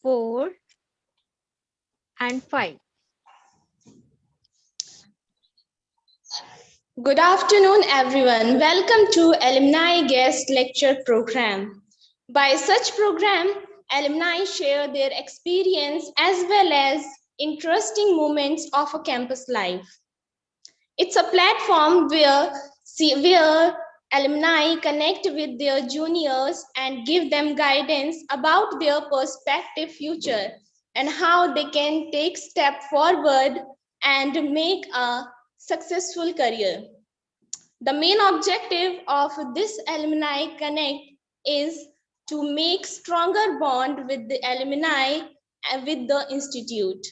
4, and 5. Good afternoon, everyone. Welcome to Alumni Guest Lecture Program. By such program, alumni share their experience as well as interesting moments of a campus life. It's a platform where alumni connect with their juniors and give them guidance about their prospective future and how they can take step forward and make a successful career. The main objective of this Alumni Connect is to make stronger bond with the alumni and with the institute.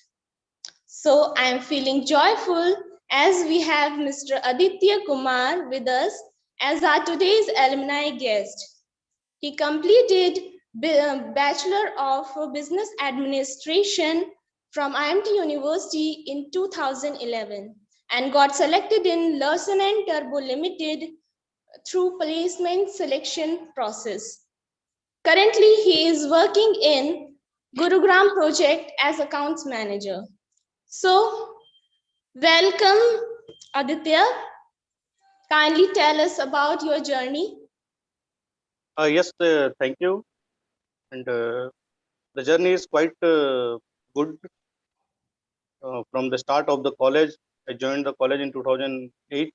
So I am feeling joyful as we have Mr. Aditya Kumar with us as our today's alumni guest. He completed Bachelor of Business Administration from IIMT University in 2011 and got selected in Larsen & Turbo Limited through placement selection process. Currently, he is working in Gurugram project as accounts manager. So, welcome Aditya. Kindly tell us about your journey. Yes, thank you. And the journey is quite good. From the start of the college, I joined the college in 2008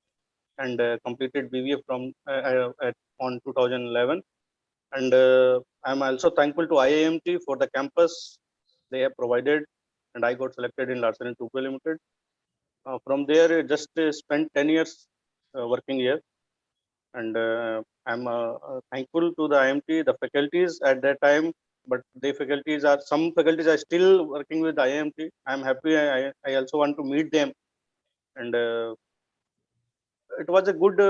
and completed BBA from on 2011. And I'm also thankful to IIMT for the campus they have provided, and I got selected in Larsen & Toubro Limited. From there, I just spent 10 years working here, and I'm thankful to the IIMT, the faculties at that time. But some faculties are still working with IIMT. I'm happy. I also want to meet them, and it was a good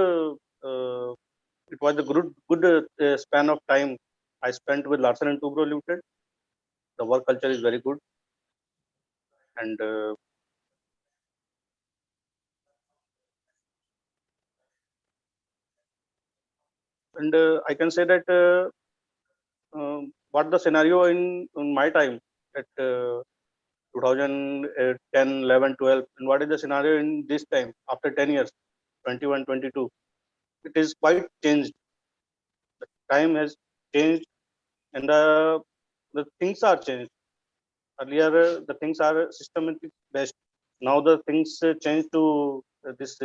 span of time I spent with Larsen & Toubro Limited. The work culture is very good, and I can say that what the scenario in my time at 2010, 11, 12, and what is the scenario in this time after 10 years, 21, 22. It is quite changed. The time has changed, and the things are changed. Earlier, the things are systematic based. Now the things change to this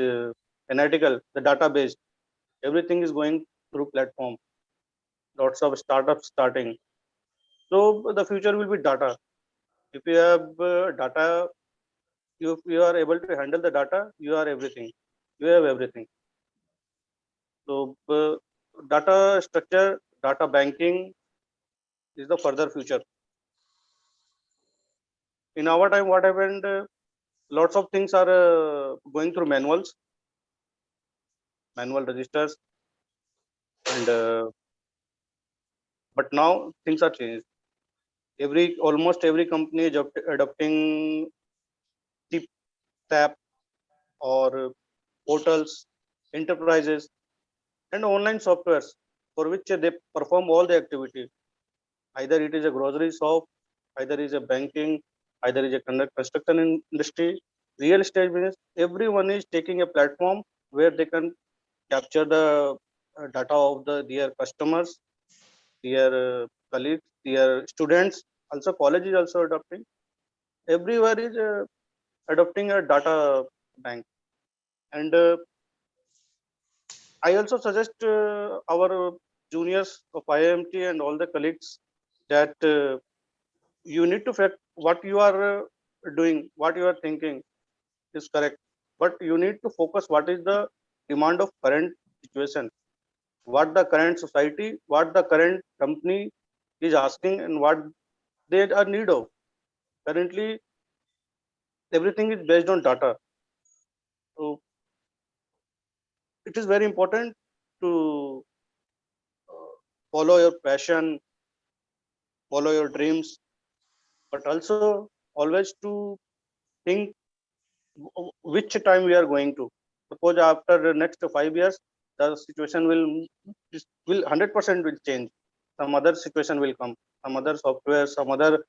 analytical, the data based. Everything is going through platform. Lots of startups starting. So the future will be data. If you have data, if you are able to handle the data, you are everything. You have everything. So data structure, data banking is the further future. In our time, what happened? Lots of things are going through manual registers, and but now things are changed. Almost every company is adopting the SAP or portals, enterprises, and online softwares for which they perform all the activity. Either it is a grocery shop, either it is a banking, either it is a construction industry, real estate business. Everyone is taking a platform where they can capture the data of their customers, their colleagues, their students. Also, college is also adopting. Everywhere is adopting a data bank, and I also suggest our juniors of IIMT and all the colleagues that you need to fact what you are doing, what you are thinking is correct, but you need to focus what is the demand of current situation, what the current society, what the current company is asking, and what they are need of. Currently, everything is based on data. So it is very important to follow your passion, follow your dreams, but also always to think which time we are going to. Suppose after the next 5 years, the situation will 100% will change. Some other situation will come, some other software, some other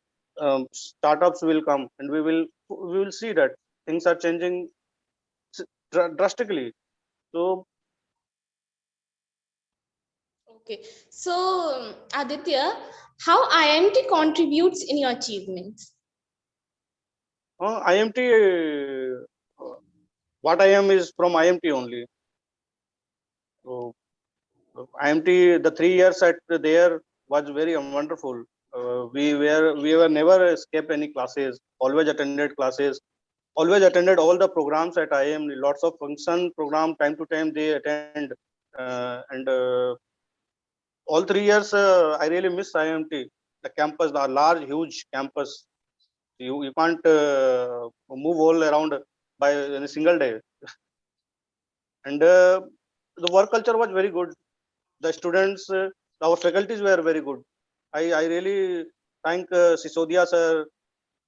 startups will come, and we will see that things are changing drastically. So Okay. So, Aditya, how IIMT contributes in your achievements? IMT, what I am is from IMT only. So IMT, the 3 years at there was very wonderful. We were never escape any classes. Always attended classes. Always attended all the programs at IIM. Lots of function program time to time they attend. And all 3 years I really miss IMT. The campus, the large, huge campus. You can't move all around by in a single day. And the work culture was very good. The students, our faculties were very good. I really thank Sisodia sir,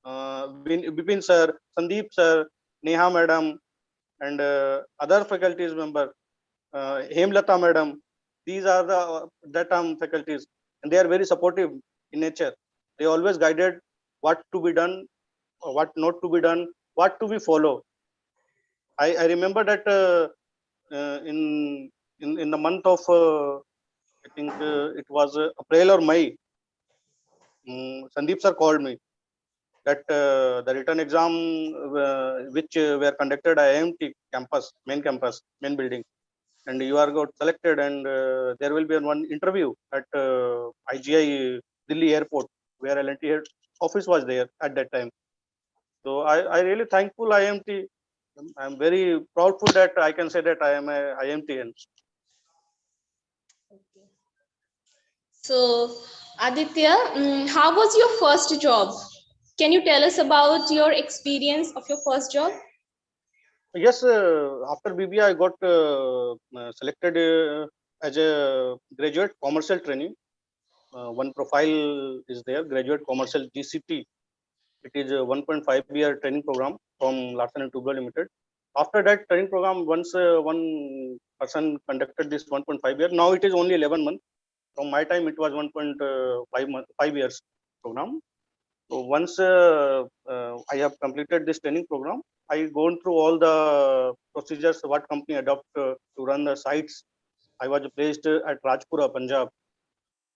Bipin sir, Sandeep sir, Neha madam, and other faculties member, Hemlata madam. These are the that faculties, and they are very supportive in nature. They always guided what to be done, what not to be done, what to be follow. I remember that in the month of I think it was April or May. Sandeep sir called me that the written exam which were conducted at IIMT campus, main building, and you are got selected, and there will be one interview at IGI Delhi airport where LNT office was there at that time. So I really thankful IIMT. I'm very proudful that I can say that I am a IIMTN. Okay. So, Aditya, how was your first job? Can you tell us about your experience of your first job? Yes, after BBA, I got selected as a graduate commercial trainee. One profile is there, graduate commercial GCT. It is a 1.5-year training program from Larsen and Toubro Limited. After that training program, once one person conducted this 1.5 year, now it is only 11 months. From my time, it was 1.5 years program. So once I have completed this training program, I gone through all the procedures what company adopt to run the sites. I was placed at Rajpura, Punjab,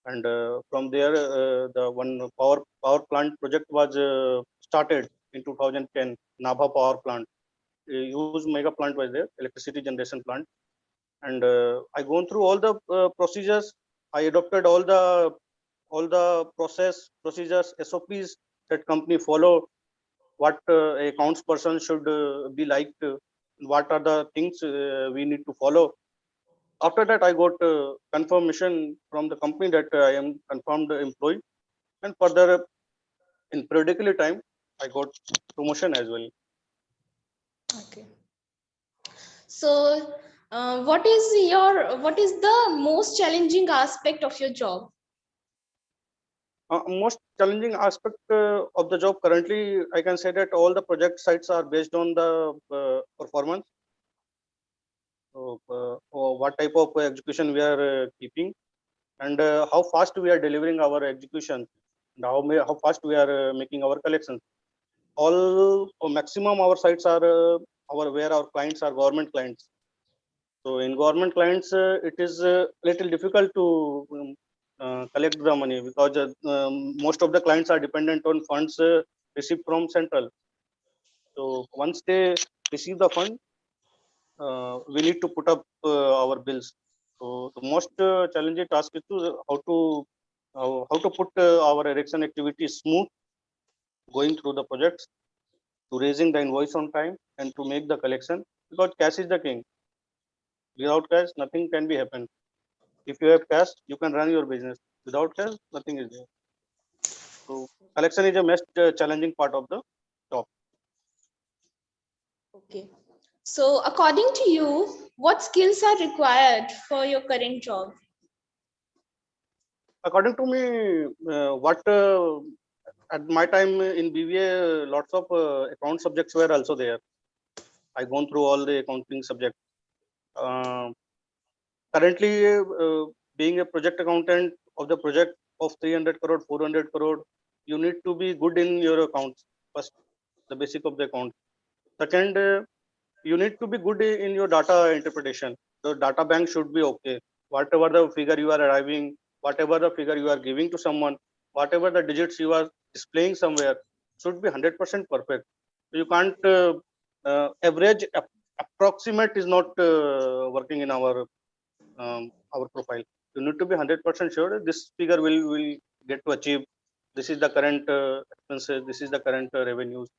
and from there the one power plant project was started in 2010. Nabha power plant, a huge mega plant was there, electricity generation plant, and I gone through all the procedures. I adopted all the procedures, SOPs that company follow, what a accounts person should be like, what are the things we need to follow. After that, I got confirmation from the company that I am confirmed employee, and further in periodically time, I got promotion as well. Okay. So, what is the most challenging aspect of your job? Most challenging aspect of the job currently, I can say that all the project sites are based on the performance. So, what type of execution we are keeping, and how fast we are delivering our execution, and how fast we are making our collections. All or maximum our sites are our where our clients are government clients. So in government clients, it is little difficult to collect the money because most of the clients are dependent on funds received from central. So once they receive the fund, we need to put up our bills. So the most challenging task is to how to put our erection activity smooth, going through the projects, to raising the invoice on time, and to make the collection, because cash is the king. Without cash, nothing can be happen. If you have cash, you can run your business. Without cash, nothing is there. So collection is a most challenging part of the job. Okay. So, according to you, what skills are required for your current job? According to me, what at my time in BBA, lots of account subjects were also there. I gone through all the accounting subjects. Uh, Currently, being a project accountant of the project of 300 crore, 400 crore, you need to be good in your accounts first, the basic of the account. Second, you need to be good in your data interpretation. The data bank should be okay. Whatever the figure you are arriving, whatever the figure you are giving to someone, whatever the digits you are displaying somewhere, should be 100% perfect. You can't average approximate is not working in our profile. You need to be 100% sure this figure will get to achieve. This is the current expenses. This is the current revenues.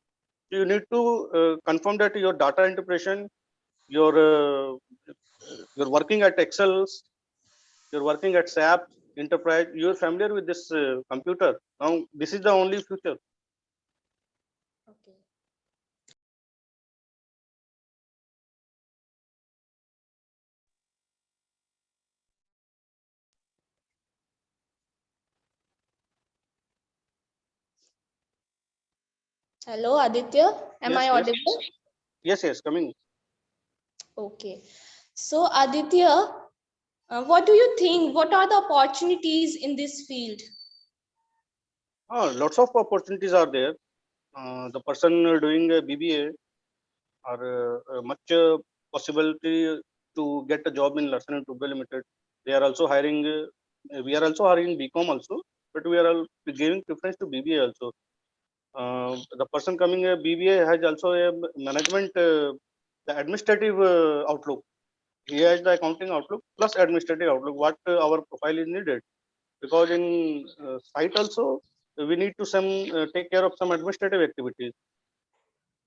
You need to confirm that your data interpretation, your you're working at Excel, you're working at SAP Enterprise. You're familiar with this computer. Now this is the only future. Okay. Hello, Aditya. Am I Yes, yes, audible? yes, yes. Coming. Okay. So, Aditya, what do you think? What are the opportunities in this field? Lots of opportunities are there. The person doing a BBA are much possibility to get a job in Larsen and Toubro Limited. They are also hiring. We are also hiring BCom also, but we are all giving preference to BBA also. The person coming a BBA has also a management, the administrative outlook. He has the accounting outlook plus administrative outlook. What our profile is needed, because in site also we need to some take care of some administrative activities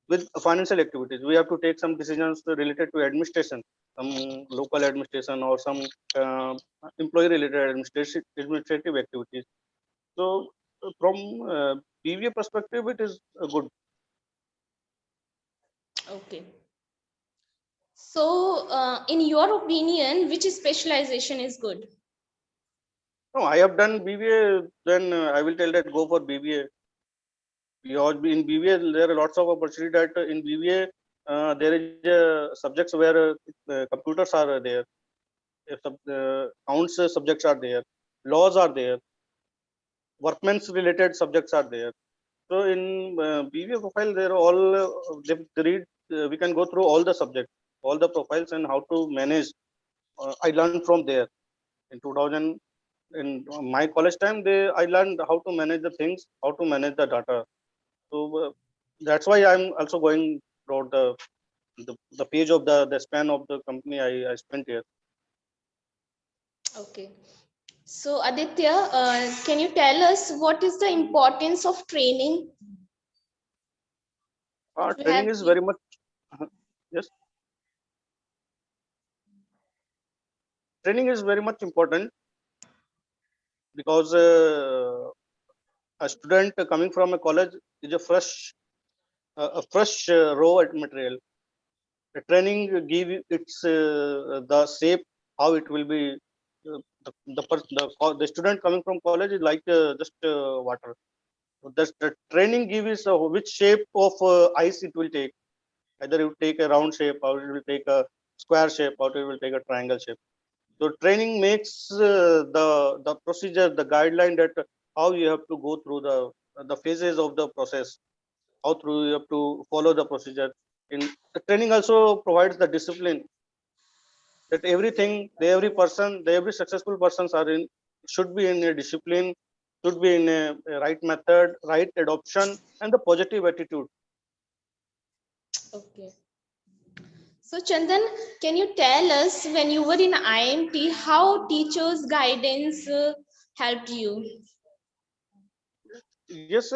with financial activities. We have to take some decisions related to administration, some local administration or some uh, employee related administrative activities. So from BBA perspective, it is good. Okay. So, in your opinion, which specialization is good? No, I have done BBA. Then I will tell that go for BBA. Because in BBA there are lots of opportunity that in BBA there is subjects where computers are there, accounts subjects are there, laws are there, workmen's related subjects are there. So in BBA profile, they're all they read. We can go through all the subjects, all the profiles, and how to manage. I learned from there in 2000. In my college time, I learned how to manage the things, how to manage the data. So that's why I'm also going throughout the page of the span of the company I spent here. Okay. So, Aditya, can you tell us what is the importance of training? If you Training have, is very much yes. Training is very much important because a student coming from a college is a fresh raw material. The training give its the shape how it will be. The student coming from college is like just water. So the training gives which shape of ice it will take. Either it will take a round shape, or it will take a square shape, or it will take a triangle shape. So training makes the procedure, the guideline that how you have to go through the phases of the process, how through you have to follow the procedure. In the training also provides the discipline that everything, every successful persons are in should be in a discipline, should be in a right method, right adoption, and the positive attitude. okay. So, Chandan, can you tell us when you were in IIMT, how teachers' guidance helped you? Yes,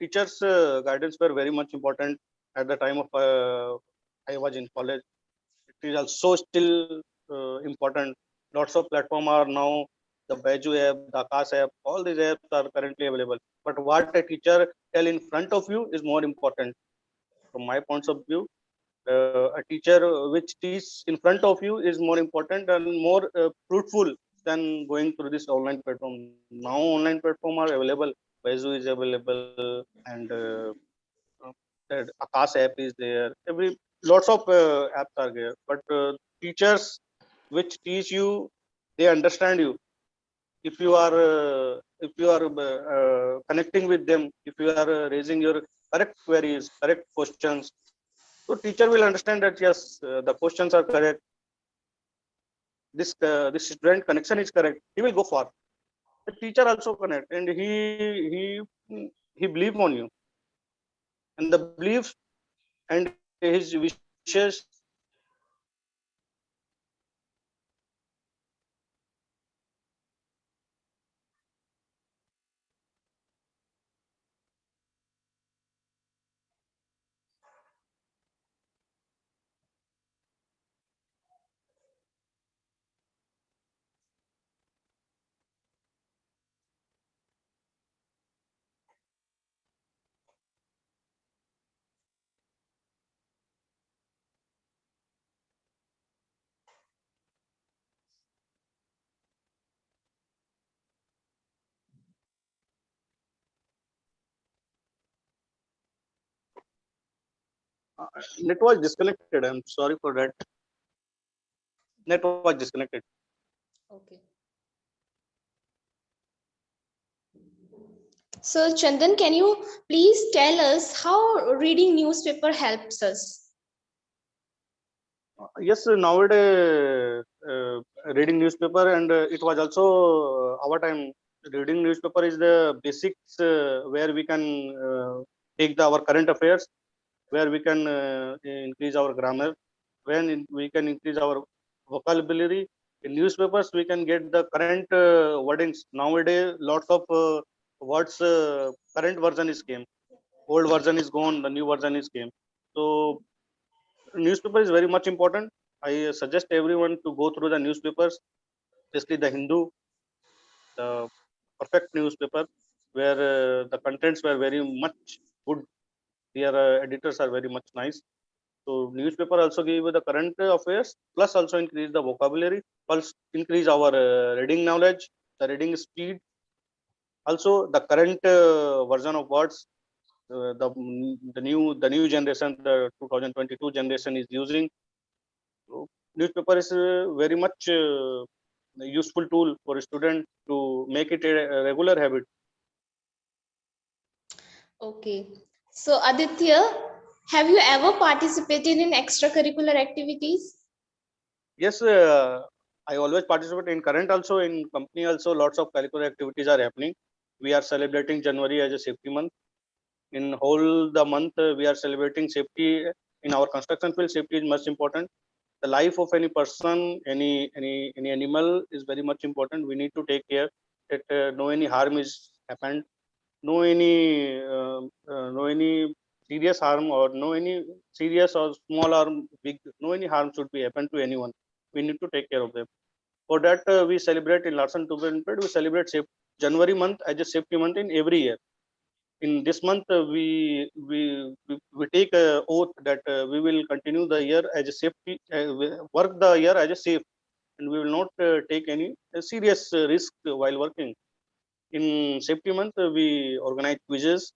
teachers' guidance were very much important at the time of I was in college. It is also still important. Lots of platform are now the Baju app, the Akas app, all these apps are currently available. But what a teacher tell in front of you is more important. From my points of view, a teacher which teaches in front of you is more important and more fruitful than going through this online platform. Now online platform are available. Baju is available, and that Akas app is there. Every lots of apps are there, but teachers which teach you, they understand you. if you are connecting with them, if you are raising your correct queries, correct questions, so teacher will understand that yes, the questions are correct. This student connection is correct. He will go far. The teacher also connect, and he believe on you, and the beliefs and his wishes net was disconnected. I'm sorry for that. Net was disconnected. Okay. So, Chandan, can you please tell us how reading newspaper helps us? Yes, nowadays reading newspaper, and it was also our time. Reading newspaper is the basics where we can take our current affairs, where we can increase our grammar, we can increase our vocabulary. In newspapers, we can get the current wordings. Nowadays, lots of words, current version is came, old version is gone, the new version is came. So newspaper is very much important. I suggest everyone to go through the newspapers, especially the Hindu, the perfect newspaper, where the contents were very much good. Their editors are very much nice. So newspaper also give the current affairs, plus also increase the vocabulary, plus increase our reading knowledge, the reading speed. Also the current version of words, the new generation, the 2022 generation is using. So newspaper is very much useful tool for a student to make it a regular habit. Okay. So, Aditya, have you ever participated in extracurricular activities? Yes, I always participate in current also, in company also. Lots of curricular activities are happening. We are celebrating January as a safety month. In whole the month, we are celebrating safety. In our construction field, safety is much important. The life of any person, any animal is very much important. We need to take care that no any harm is happened, no any serious harm, or no any serious or small harm, big, no any harm should be happen to anyone. We need to take care of them. For that, we celebrate in Larsen Tubenped, we celebrate January month as a safety month in every year. In this month, we take a oath that we will continue the year as a safety, work the year as a safe, and we will not take any serious risk while working. In safety month, we organize quizzes,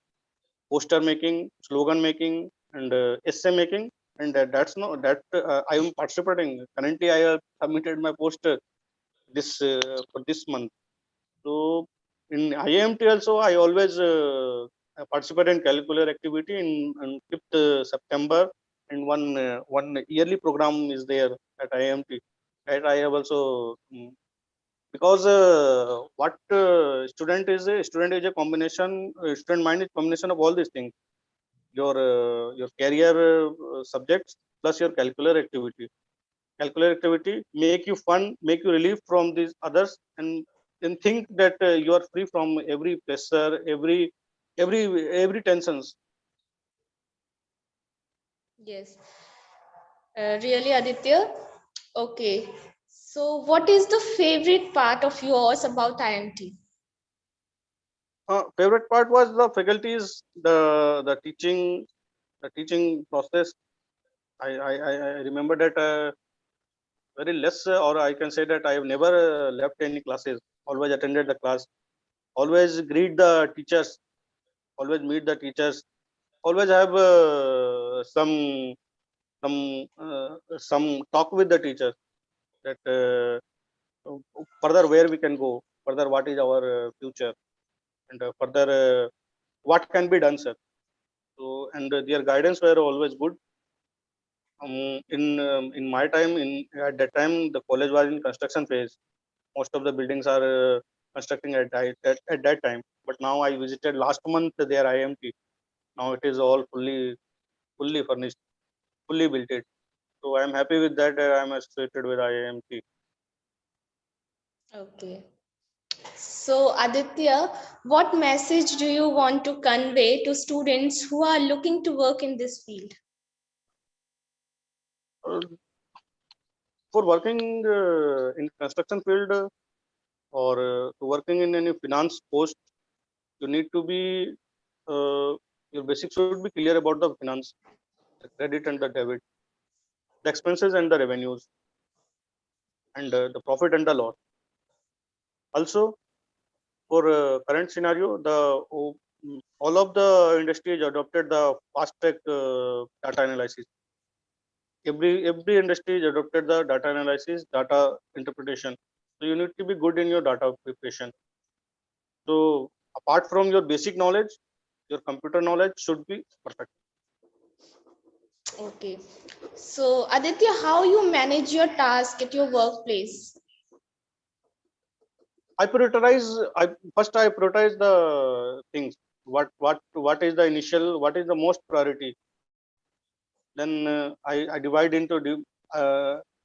poster making, slogan making, and essay making. And that's no that I am participating. Currently, I have submitted my poster this for this month. So in IIMT also, I always participate in curricular activity in 5th September, and one yearly program is there at IIMT. Right, I have also because what student is a combination. Student mind is combination of all these things. Your career subjects plus your curricular activity. Calculate activity make you fun, make you relief from these others, and think that you are free from every pressure, every every tensions. Yes. Really, Aditya? Okay. So, what is the favorite part of yours about IMT? Favorite part was the faculties, the teaching process. I remember that very less, or I can say that I have never left any classes. Always attended the class, always greet the teachers, always meet the teachers, always have some talk with the teacher that further where we can go, further what is our future, and further what can be done, sir. So, and their guidance were always good. In my time, in at that time, the college was in construction phase. Most of the buildings are constructing at that time. But now I visited last month their IIMT. Now it is all fully furnished, fully built it. So I am happy with that. I am associated with IIMT. Okay. So, Aditya, what message do you want to convey to students who are looking to work in this field? Uh, for working in construction field, or to working in any finance post, you need to be your basics should be clear about the finance, the credit and the debit, the expenses and the revenues, and the profit and the loss. Also, for current scenario, all of the industries adopted the fast track data analysis. Every industry is adopted the data analysis, data interpretation. So you need to be good in your data preparation. So apart from your basic knowledge, your computer knowledge should be perfect. Okay. So, Aditya, how you manage your task at your workplace? I prioritize. I prioritize the things. What is the initial? What is the most priority? Then I divide into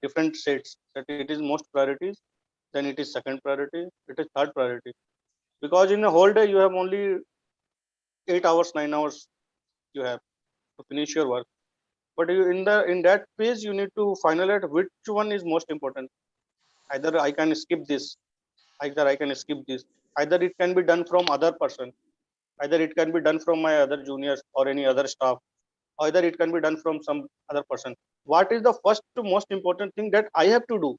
different sets. That it is most priorities. Then it is second priority. It is third priority. Because in a whole day you have only 8 hours, 9 hours you have to finish your work. But in that phase you need to finalize which one is most important. Either I can skip this, either I can skip this, either it can be done from other person, either it can be done from my other juniors or any other staff, either it can be done from some other person. What is the first most important thing that I have to do?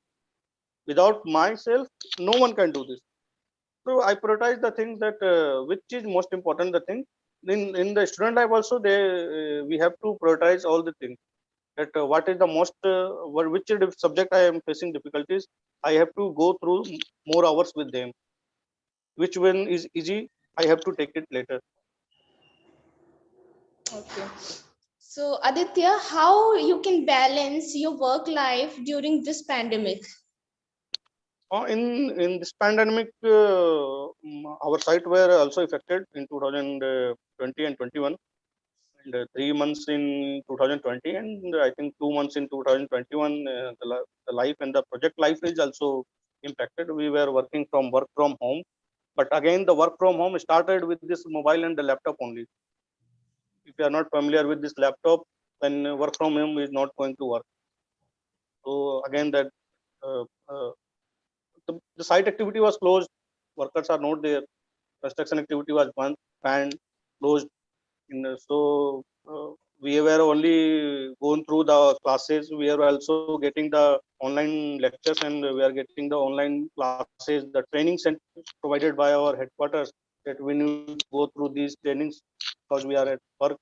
Without myself, no one can do this. So I prioritize the things that which is most important. The thing in the student life also, they we have to prioritize all the things. That what is the most which subject I am facing difficulties, I have to go through more hours with them. Which one is easy, I have to take it later. Okay. So, Aditya, how you can balance your work life during this pandemic? In this pandemic, our site were also affected in 2020 and 21, and 3 months in 2020, and I think 2 months in 2021. The life and the project life is also impacted. We were working from work from home, but again the work from home started with this mobile and the laptop only. If you are not familiar with this laptop, then work from home is not going to work. So again that uh, uh, the site activity was closed. Workers are not there. Construction activity was banned, closed. So we were only going through the classes. We are also getting the online lectures, and we are getting the online classes, the training provided by our headquarters, that we need to go through these trainings because we are at work.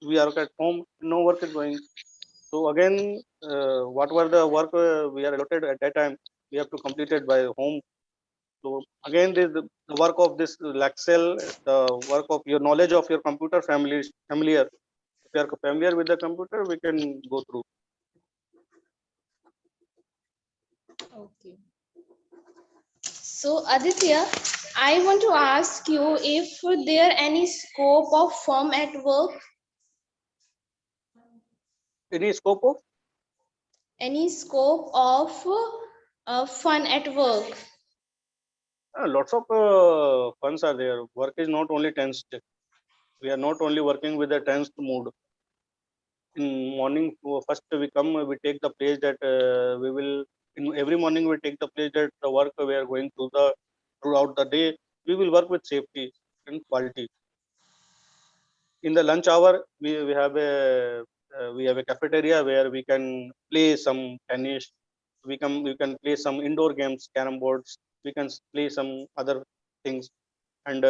We are at home. No work is going. So again, what were the work we are allotted at that time? We have to complete it by home. So again, the work of this Excel, the work of your knowledge of your computer familiar. If you are familiar with the computer, we can go through. Okay. So, Aditya, I want to ask you if there any scope of fun at work, Any scope of any scope of fun at work. lots of funds are there. Work is not only tense. We are not only working with a tense mood. In morning, first we come, we take the place that we will. In every morning, we take the place that the work we are going throughout the day. We will work with safety and quality. In the lunch hour, we have a cafeteria where we can play some tennis. We can play some indoor games, carom boards. We can play some other things. And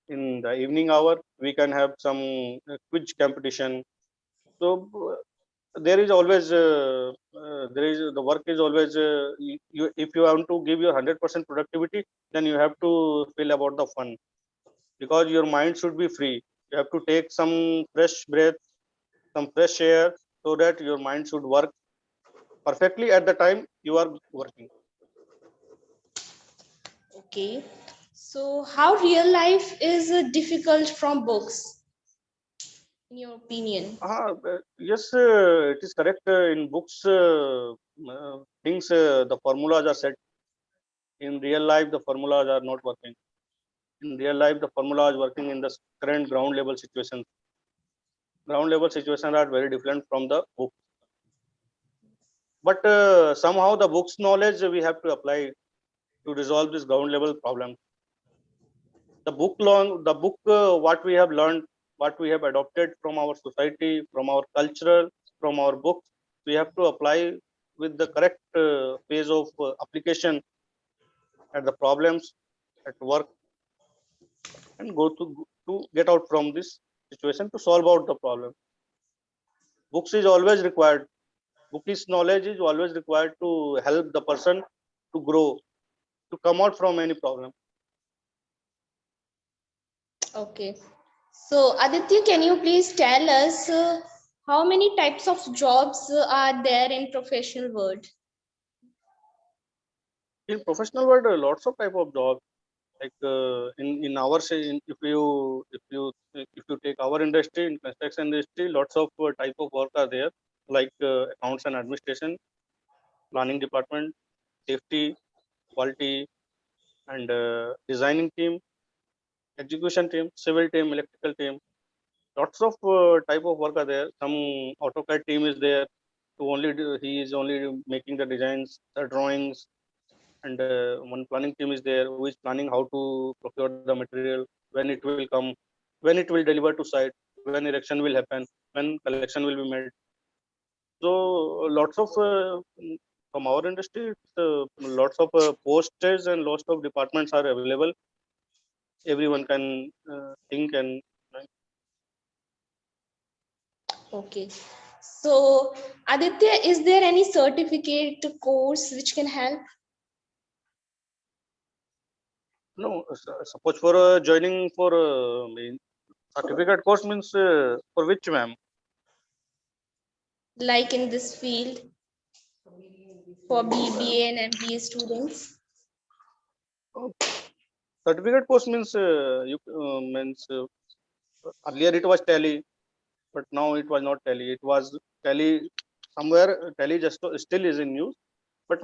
in the evening hour, we can have some quiz competition. So there is always the work is always if you want to give your 100% productivity, then you have to feel about the fun, because your mind should be free. You have to take some fresh breath, some fresh air, so that your mind should work perfectly at the time you are working. Okay. So how real life is difficult from books, in your opinion? Yes, it is correct. In books, things, the formulas are set. In real life, the formulas are not working. In real life, the formula is working in the current ground level situations. Ground level situations are very different from the book. But somehow the book's knowledge we have to apply to resolve this ground level problem. The book, what we have learned, what we have adopted from our society, from our cultural, from our books, we have to apply with the correct phase of application at the problems at work, and go to get out from this situation to solve out the problem. Books is always required. Bookish knowledge is always required to help the person to grow, to come out from any problem. Okay. So Aditya, can you please tell us how many types of jobs are there in professional world? In professional world, lots of type of jobs. Like in our say, if you take our industry, in construction industry, lots of type of work are there, like accounts and administration, planning department, safety, quality, and designing team, execution team, civil team, electrical team. Lots of type of work are there. Some AutoCAD team is there, to only he is only making the designs, the drawings, and one planning team is there who is planning how to procure the material, when it will come, when it will deliver to site, when erection will happen, when collection will be made. So lots of from our industry, lots of posts and lots of departments are available. Everyone can think and Okay. So Aditya, is there any certificate course which can help? no. Suppose for joining for certificate course means for which, ma'am? Like in this field for BBA and MBA students? Oh, certificate course means you means earlier it was tally, but now it was not tally. It was tally somewhere. Tally just still is in use, but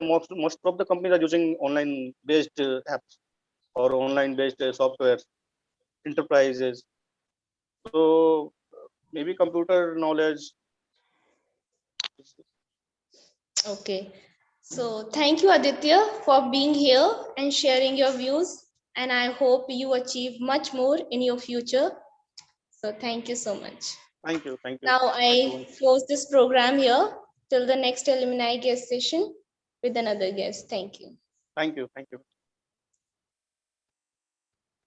most of the companies are using online based apps or online based software enterprises. So maybe computer knowledge. Okay. So thank you, Aditya, for being here and sharing your views. And I hope you achieve much more in your future. So thank you so much. Thank you, thank you, Now thank you, I close this program here till the next alumni guest session with another guest. Thank you. thank you, thank you.